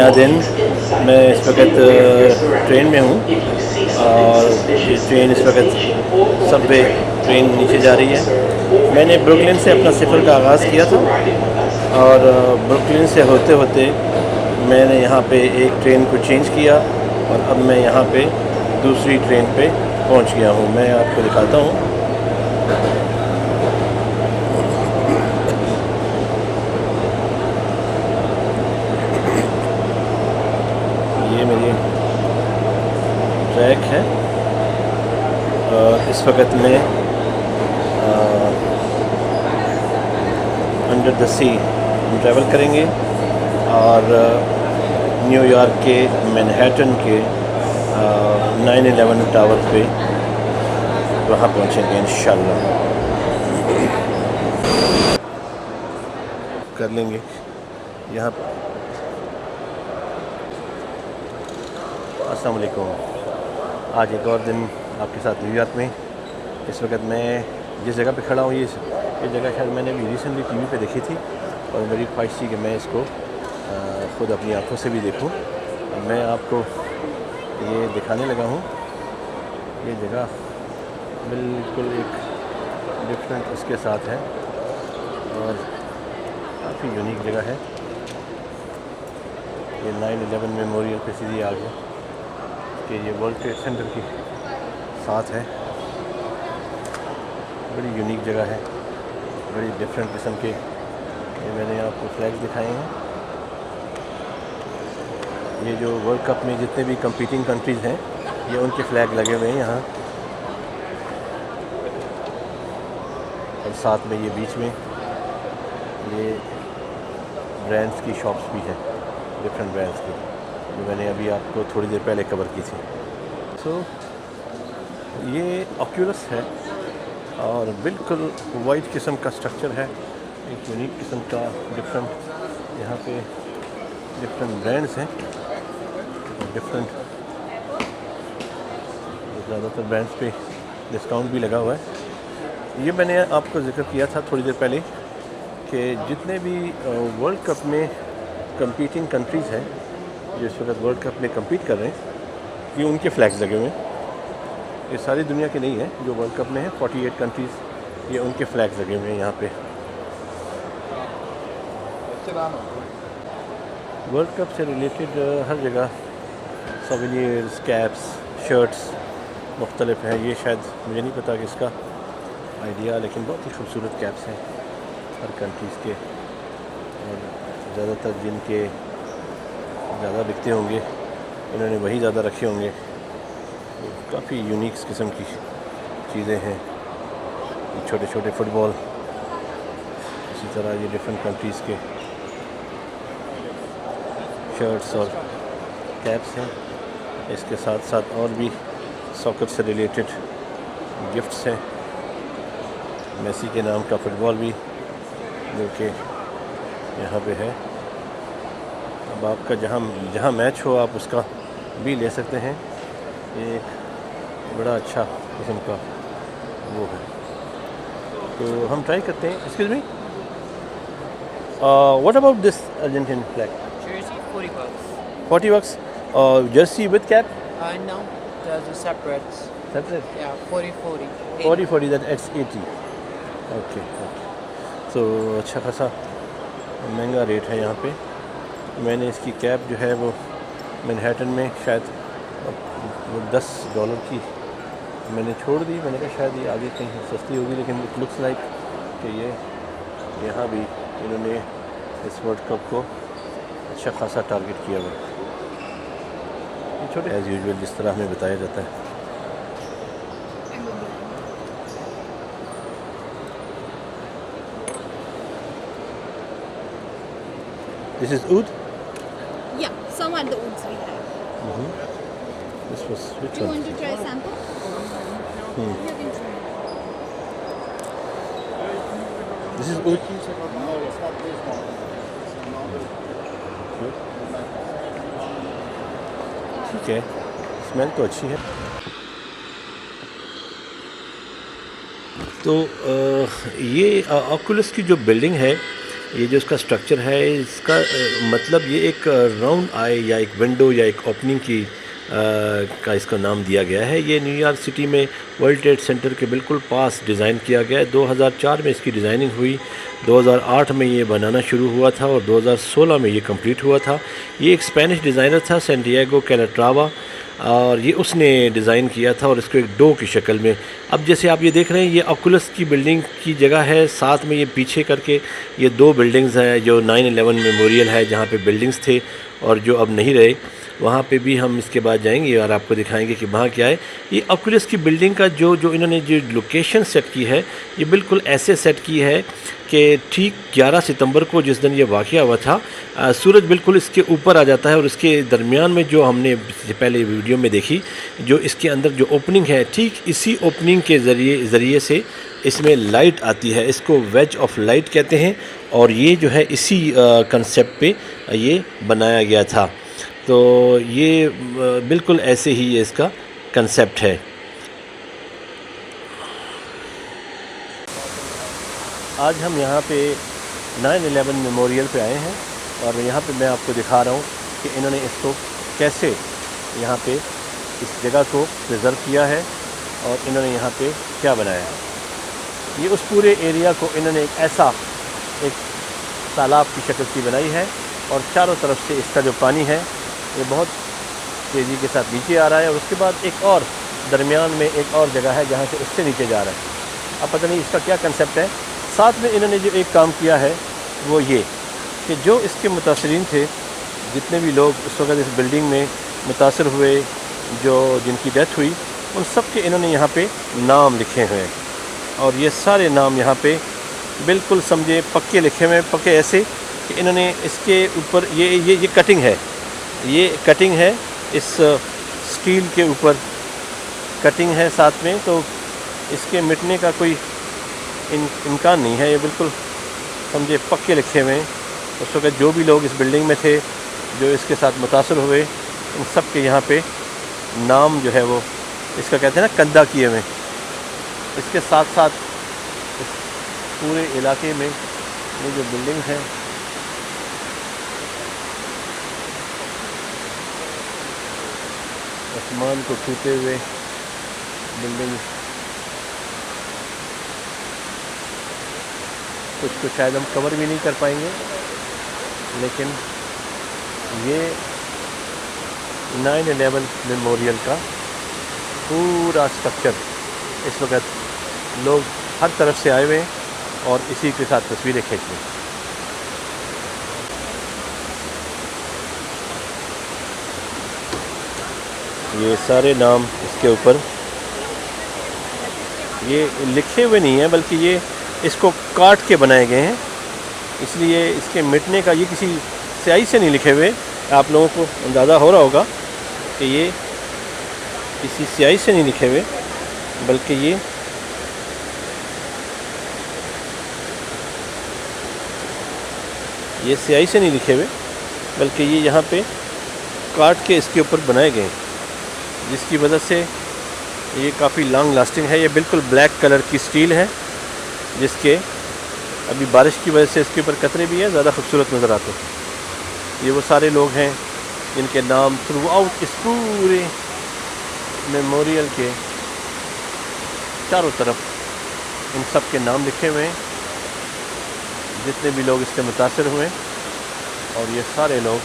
नया दिन। मैं इस वक्त ट्रेन में हूँ और ये ट्रेन इस वक्त सबवे ट्रेन नीचे जा रही है। मैंने ब्रुकलिन से अपना सफ़र का आगाज़ किया था और ब्रुकलिन से होते होते मैंने यहाँ पे एक ट्रेन को चेंज किया और अब मैं यहाँ पे दूसरी ट्रेन पे पहुँच गया हूँ। मैं आपको दिखाता हूँ। ये मेरी ट्रैक है और इस वक्त मैं अंडर द सी हम ट्रैवल करेंगे और न्यूयॉर्क के मैनहट्टन के 9/11 टावर पे वहाँ पहुँचेंगे इंशाल्लाह। कर लेंगे यहाँ। अस्सलाम वालेकुम। आज एक और दिन आपके साथ न्यूयॉर्क में। इस वक्त मैं जिस जगह पे खड़ा हूँ ये जगह शायद मैंने भी रिसेंटली टीवी पे देखी थी और मेरी ख्वाहिश थी कि मैं इसको ख़ुद अपनी आंखों से भी देखूं। मैं आपको ये दिखाने लगा हूँ। ये जगह बिल्कुल एक डिफरेंट उसके साथ है और काफ़ी यूनिक जगह है। ये 9/11 मेमोरियल पे सीधी आगे कि ये वर्ल्ड ट्रेड सेंटर के साथ है। बड़ी यूनिक जगह है, बड़ी डिफरेंट किस्म के ये मैंने आपको फ्लैग्स दिखाए हैं। ये जो वर्ल्ड कप में जितने भी कंपीटिंग कंट्रीज़ हैं ये उनके फ्लैग लगे हुए हैं यहाँ और साथ में ये बीच में ये ब्रांड्स की शॉप्स भी हैं, डिफरेंट ब्रांड्स की, जो मैंने अभी आपको थोड़ी देर पहले कवर की थी। सो ये ऑक्यूलस है और बिल्कुल वाइट किस्म का स्ट्रक्चर है, एक यूनिक किस्म का डिफरेंट। यहाँ पे डिफरेंट ब्रांड्स हैं, डिफरेंट ज़्यादातर ब्रांड्स पे डिस्काउंट भी लगा हुआ है। ये मैंने आपको जिक्र किया था थोड़ी देर पहले कि जितने भी वर्ल्ड कप में कंपीटिंग कंट्रीज़ हैं जो इस वक्त वर्ल्ड कप में compete कर रहे हैं, ये उनके फ्लैग्स लगे हुए हैं। ये सारी दुनिया के नहीं है, जो वर्ल्ड कप में है 48 कंट्रीज़, ये उनके फ्लैग्स लगे हुए हैं यहाँ पे। वर्ल्ड कप से रिलेटेड हर जगह सोवेनियर्स, कैप्स, शर्ट्स मुख्तलिफ हैं। ये शायद मुझे नहीं पता कि इसका आइडिया, लेकिन बहुत ही खूबसूरत कैप्स हैं हर कंट्रीज़ के और ज़्यादातर जिनके ज़्यादा बिकते होंगे इन्होंने वही ज़्यादा रखे होंगे। काफ़ी यूनिक किस्म की चीज़ें हैं। छोटे छोटे फुटबॉल, इसी तरह ये डिफरेंट कंट्रीज़ के शर्ट्स और कैप्स हैं। इसके साथ साथ और भी सॉकर से रिलेटेड गिफ्ट्स हैं। मेसी के नाम का फ़ुटबॉल भी जो कि यहाँ पे है। अब आपका जहाँ मैच हो आप उसका भी ले सकते हैं। ये एक बड़ा अच्छा किस्म का वो है, तो हम ट्राई करते हैं। Excuse me, what about this Argentine flag? Jersey, $40. 40 bucks. Jersey with cap? No, those are separate. Separate? Yeah, 40, 40. 40, that adds 80. Okay. तो अच्छा खासा महंगा रेट है यहाँ पे। मैंने इसकी कैप जो है वो मैनहट्टन में शायद वो $10 की मैंने छोड़ दी। मैंने कहा शायद ये आगे कहीं सस्ती होगी, लेकिन इट लुक्स लाइक कि ये यहाँ भी इन्होंने इस वर्ल्ड कप को अच्छा खासा टारगेट किया हुआ। ये छोटे एज़ यूजुअल जिस तरह हमें बताया जाता है। This is oud? Yeah, some are the woods we have. This was which Do you one? want to try a sample? You can try. This is oud. ठीक है, स्मेल तो अच्छी है। तो ये ऑकुलस की जो बिल्डिंग है ये जो इसका स्ट्रक्चर है इसका मतलब ये एक राउंड आई या एक विंडो या एक ओपनिंग की का इसका नाम दिया गया है। ये न्यूयॉर्क सिटी में वर्ल्ड ट्रेड सेंटर के बिल्कुल पास डिज़ाइन किया गया है। 2004 में इसकी डिज़ाइनिंग हुई, 2008 में ये बनाना शुरू हुआ था और 2016 में ये कंप्लीट हुआ था। ये एक स्पेनिश डिज़ाइनर था सैंटियागो कैलाट्रावा, और ये उसने डिज़ाइन किया था और इसको एक डो की शक्ल में। अब जैसे आप ये देख रहे हैं ये ऑकुलस की बिल्डिंग की जगह है, साथ में ये पीछे करके ये दो बिल्डिंग्स हैं जो 9/11 मेमोरियल है जहाँ पे बिल्डिंग्स थे और जो अब नहीं रहे, वहाँ पे भी हम इसके बाद जाएंगे और आपको दिखाएंगे कि वहाँ क्या है। ये ऑकुलस की बिल्डिंग का जो इन्होंने जो लोकेशन सेट की है ये बिल्कुल ऐसे सेट की है कि ठीक 11 सितंबर को जिस दिन ये वाक़या हुआ था सूरज बिल्कुल इसके ऊपर आ जाता है और इसके दरमियान में जो हमने पहले वीडियो में देखी जो इसके अंदर जो ओपनिंग है, ठीक इसी ओपनिंग के ज़रिए से इसमें लाइट आती है। इसको वेज ऑफ लाइट कहते हैं और ये जो है इसी कंसेप्ट पे ये बनाया गया था। तो ये बिल्कुल ऐसे ही ये इसका कंसेप्ट है। आज हम यहाँ पे 9/11 मेमोरियल पे आए हैं और यहाँ पे मैं आपको दिखा रहा हूँ कि इन्होंने इसको कैसे यहाँ पे इस जगह को प्रिज़र्व किया है और इन्होंने यहाँ पे क्या बनाया है। ये उस पूरे एरिया को इन्होंने एक तालाब की शक्ल की बनाई है और चारों तरफ से इसका जो पानी है ये बहुत तेज़ी के साथ नीचे आ रहा है और उसके बाद एक और दरमियान में एक और जगह है जहाँ से उससे नीचे जा रहा है। अब पता नहीं इसका क्या कंसेप्ट है। साथ में इन्होंने जो एक काम किया है वो ये कि जो इसके मुतासरीन थे, जितने भी लोग उस वक्त इस बिल्डिंग में मुतासर हुए, जिनकी डेथ हुई, उन सब के इन्होंने यहाँ पे नाम लिखे हुए हैं और ये सारे नाम यहाँ पे बिल्कुल समझे पक्के लिखे हुए हैं। पक्के ऐसे कि इन्होंने इसके ऊपर ये कटिंग है, ये कटिंग है इस स्टील के ऊपर कटिंग है साथ में, तो इसके मिटने का कोई इम्कान नहीं है। ये बिल्कुल समझे पक्के लिखे हुए हैं। उस वक्त जो भी लोग इस बिल्डिंग में थे, जो इसके साथ मुतासर हुए, उन सब के यहाँ पे नाम जो है वो इसका कहते हैं ना कंधा किए हुए। इसके साथ साथ इस पूरे इलाके में ये जो बिल्डिंग है आसमान को छूते हुए बिल्डिंग, कुछ को शायद हम कवर भी नहीं कर पाएंगे, लेकिन ये 9/11 मेमोरियल का पूरा स्ट्रक्चर इस वक्त लोग हर तरफ से आए हुए हैं और इसी के साथ तस्वीरें खींच रहे हैं। ये सारे नाम इसके ऊपर ये लिखे हुए नहीं हैं, बल्कि ये इसको काट के बनाए गए हैं, इसलिए इसके मिटने का ये किसी स्याही से नहीं लिखे हुए। आप लोगों को अंदाज़ा हो रहा होगा कि ये किसी स्याही से नहीं लिखे हुए, बल्कि ये स्याही से नहीं लिखे हुए, बल्कि ये यहाँ पे काट के इसके ऊपर बनाए गए हैं, जिसकी वजह से ये काफ़ी लॉन्ग लास्टिंग है। ये बिल्कुल ब्लैक कलर की स्टील है, जिसके अभी बारिश की वजह से इसके ऊपर कतरे भी हैं, ज़्यादा खूबसूरत नज़र आते हैं। ये वो सारे लोग हैं जिनके नाम थ्रू आउट इस पूरे मेमोरियल के चारों तरफ इन सब के नाम लिखे हुए हैं, जितने भी लोग इससे मुतासर हुए। और ये सारे लोग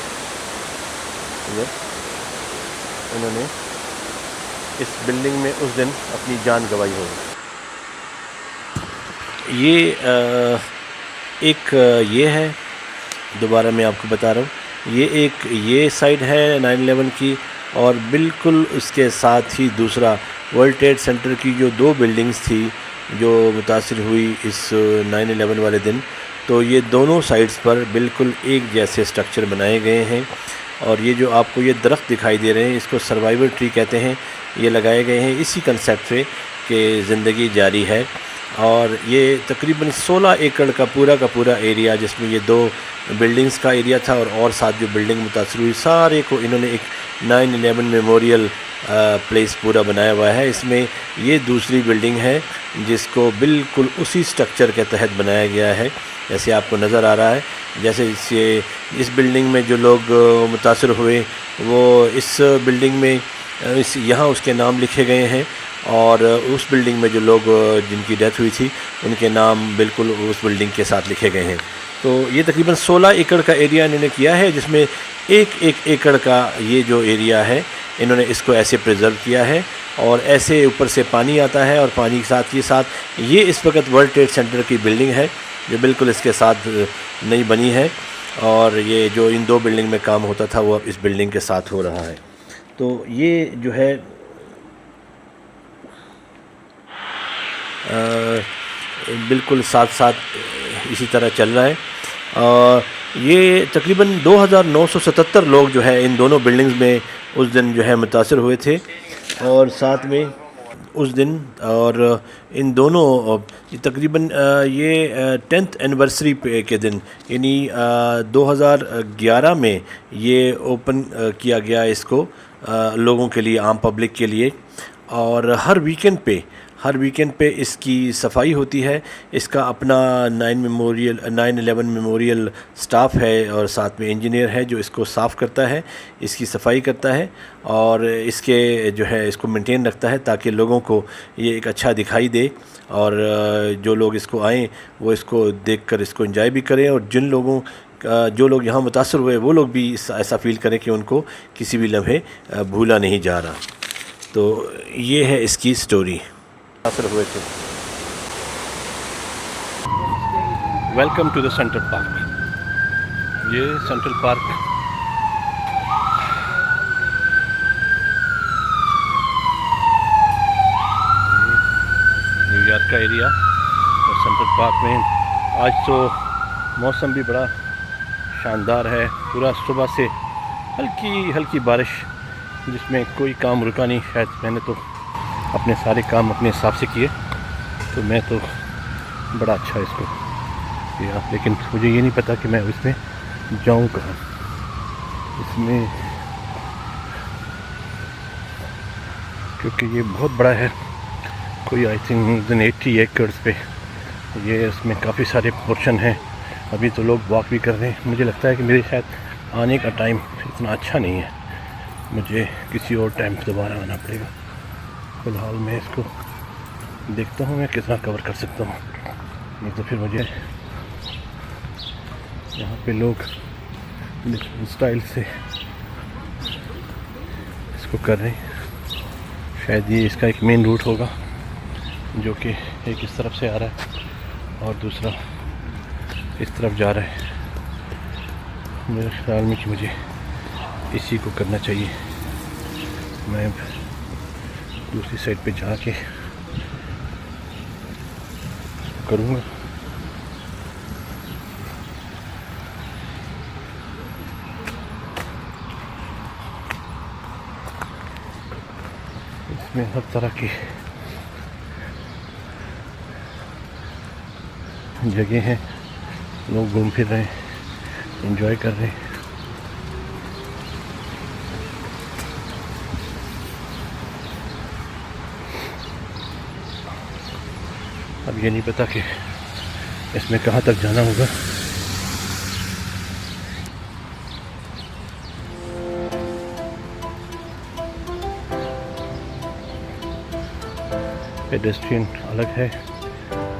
इन्होंने इस बिल्डिंग में उस दिन अपनी जान गंवाई होगी। ये है, दोबारा मैं आपको बता रहा हूँ, ये साइड है 9/11 की और बिल्कुल उसके साथ ही दूसरा वर्ल्ड ट्रेड सेंटर की जो दो बिल्डिंग्स थी जो मुतासिर हुई इस 9/11 वाले दिन, तो ये दोनों साइड्स पर बिल्कुल एक जैसे स्ट्रक्चर बनाए गए हैं। और ये जो आपको ये दरख्त दिखाई दे रहे हैं, इसको सर्वाइवल ट्री कहते हैं। ये लगाए गए हैं इसी कंसेप्ट पे कि ज़िंदगी जारी है। और ये तकरीबन 16 एकड़ का पूरा एरिया, जिसमें ये दो बिल्डिंग्स का एरिया था और साथ जो बिल्डिंग मुतासर हुई, सारे को इन्होंने एक 9/11 मेमोरियल प्लेस पूरा बनाया हुआ है। इसमें ये दूसरी बिल्डिंग है जिसको बिल्कुल उसी स्ट्रक्चर के तहत बनाया गया है जैसे आपको नज़र आ रहा है। जैसे इस बिल्डिंग में जो लोग मुतासर हुए वो इस बिल्डिंग में यहाँ उसके नाम लिखे गए हैं, और उस बिल्डिंग में जो लोग जिनकी डेथ हुई थी उनके नाम बिल्कुल उस बिल्डिंग के साथ लिखे गए हैं। तो ये तकरीबन 16 एकड़ का एरिया इन्होंने किया है, जिसमें एक एकड़ का ये जो एरिया है इन्होंने इसको ऐसे प्रिजर्व किया है, और ऐसे ऊपर से पानी आता है और पानी के साथ ये इस वक्त वर्ल्ड ट्रेड सेंटर की बिल्डिंग है जो बिल्कुल इसके साथ नई बनी है, और ये जो इन 2 बिल्डिंग में काम होता था वो अब इस बिल्डिंग के साथ हो रहा है। तो ये जो है बिल्कुल साथ साथ इसी तरह चल रहा है। ये तकरीबन 2977 लोग जो है इन दोनों बिल्डिंग्स में उस दिन जो है मुतासर हुए थे, और साथ में उस दिन और इन दोनों तकरीबन ये 10th एनिवर्सरी के दिन यानी 2011 में ये ओपन किया गया इसको लोगों के लिए, आम पब्लिक के लिए, और हर वीकेंड पे इसकी सफाई होती है। इसका अपना 9/11 मेमोरियल स्टाफ है और साथ में इंजीनियर है जो इसको साफ़ करता है, इसकी सफाई करता है और इसके जो है इसको मेंटेन रखता है ताकि लोगों को ये एक अच्छा दिखाई दे, और जो लोग इसको आएँ वो इसको देखकर इसको एंजॉय भी करें, और जो लोग यहाँ मुतासर हुए वो लोग भी ऐसा फ़ील करें कि उनको किसी भी लम्हे भूला नहीं जा रहा। तो ये है इसकी स्टोरी। मुतासर हुए थे। Welcome to the Central Park. ये सेंट्रल पार्क न्यूयॉर्क का एरिया, और सेंट्रल पार्क में आज तो मौसम भी बड़ा शानदार है। पूरा सुबह से हल्की हल्की बारिश जिसमें कोई काम रुका नहीं। शायद मैंने तो अपने सारे काम अपने हिसाब से किए, तो मैं तो बड़ा अच्छा इसको किया, लेकिन मुझे ये नहीं पता कि मैं इसमें जाऊँ कहाँ। इसमें क्योंकि ये बहुत बड़ा है, कोई आई थिंक 80 एकड़्स पे ये, इसमें काफ़ी सारे पोर्शन हैं। अभी तो लोग वॉक भी कर रहे हैं। मुझे लगता है कि मेरे शायद आने का टाइम इतना अच्छा नहीं है, मुझे किसी और टाइम दोबारा आना पड़ेगा। फ़िलहाल मैं इसको देखता हूँ मैं कितना कवर कर सकता हूँ, नहीं तो फिर मुझे यहाँ पे लोग स्टाइल से इसको कर रहे हैं। शायद ये इसका एक मेन रूट होगा जो कि एक इस तरफ से आ रहा है और दूसरा इस तरफ जा रहा है। मेरे ख्याल में कि मुझे इसी को करना चाहिए। मैं दूसरी साइड पे जाके करूँगा। इसमें हर तरह की जगह हैं, लोग घूम फिर रहे हैं, एंजॉय कर रहे हैं। अब ये नहीं पता कि इसमें कहाँ तक जाना होगा। पेडेस्ट्रियन अलग है,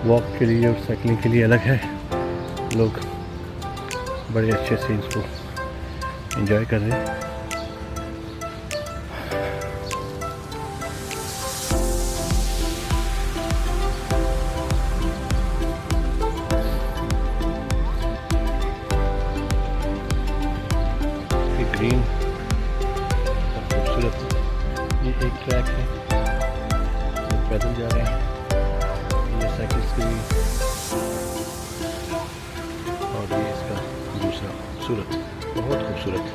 वॉक के लिए और साइकिलिंग के लिए अलग है। लोग बड़े अच्छे से इसको एंजॉय कर रहे हैं। ग्रीन और खूबसूरत ये एक ट्रैक है, लोग पैदल जा रहे हैं, ये साइकिल्स के लिए, और ये इसका दूसरा खूबसूरत, बहुत खूबसूरत।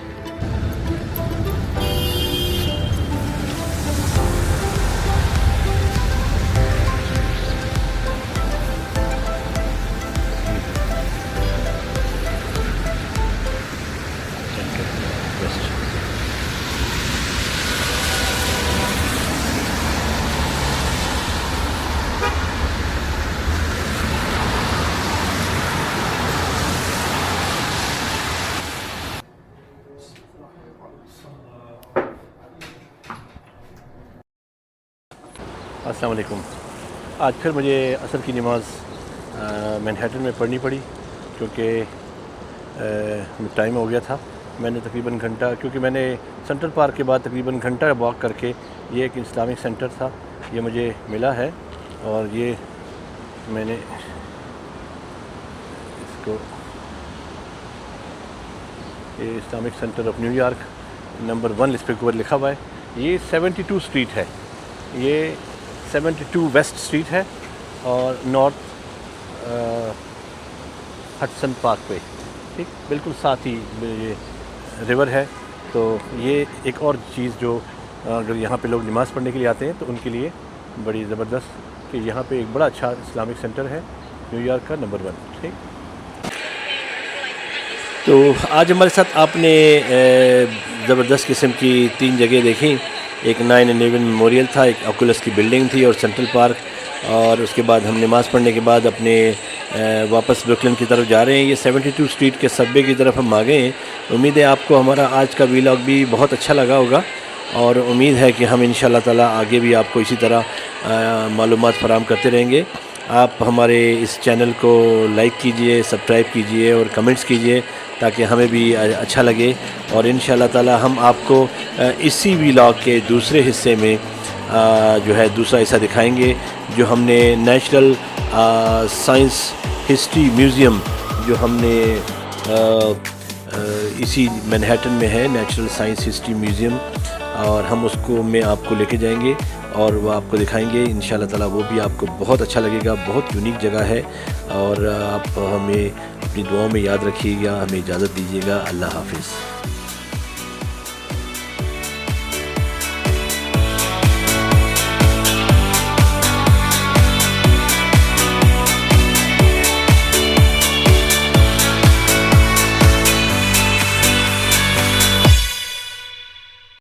अस्सलाम वालेकुम। आज फिर मुझे असर की नमाज़ मैनहट्टन में पढ़नी पड़ी क्योंकि टाइम हो गया था। मैंने तकरीबन घंटा, क्योंकि मैंने सेंट्रल पार्क के बाद तकरीबन घंटा वॉक करके ये एक इस्लामिक सेंटर था, ये मुझे मिला है और ये मैंने इसको, ये Islamic centre of New York number 1 इस पर ऊपर लिखा हुआ है। ये 72 स्ट्रीट है, ये 72 वेस्ट स्ट्रीट है और नॉर्थ हडसन पार्क पे, ठीक बिल्कुल साथ ही ये रिवर है। तो ये एक और चीज़ जो अगर यहाँ पे लोग नमाज़ पढ़ने के लिए आते हैं तो उनके लिए बड़ी ज़बरदस्त कि यहाँ पे एक बड़ा अच्छा इस्लामिक सेंटर है न्यूयॉर्क का नंबर 1, ठीक। तो आज हमारे साथ आपने ज़बरदस्त किस्म की 3 जगह देखी। एक 9/11 मेमोरियल था, एक ऑकुलस की बिल्डिंग थी और सेंट्रल पार्क, और उसके बाद हम नमाज़ पढ़ने के बाद अपने वापस ब्रुकलिन की तरफ जा रहे हैं। ये 72 स्ट्रीट के सबवे की तरफ हम आ गए हैं। उम्मीद है आपको हमारा आज का वीलॉग भी बहुत अच्छा लगा होगा और उम्मीद है कि हम इंशाल्लाह ताला आगे भी आपको इसी तरह मालूमात फराहम करते रहेंगे। आप हमारे इस चैनल को लाइक कीजिए, सब्सक्राइब कीजिए और कमेंट्स कीजिए ताकि हमें भी अच्छा लगे। और इंशाल्लाह ताला हम आपको इसी वीलॉग के दूसरे हिस्से में जो है दूसरा हिस्सा दिखाएंगे, जो हमने नेचुरल साइंस हिस्ट्री म्यूज़ियम जो हमने इसी मैनहट्टन में है, नेचुरल साइंस हिस्ट्री म्यूज़ियम, और हम उसको में आपको लेके जाएंगे और वो आपको दिखाएंगे इंशाल्लाह ताला। वो भी आपको बहुत अच्छा लगेगा, बहुत यूनिक जगह है। और आप हमें अपनी दुआओं में याद रखिएगा। हमें इजाज़त दीजिएगा। अल्लाह हाफ़िज़।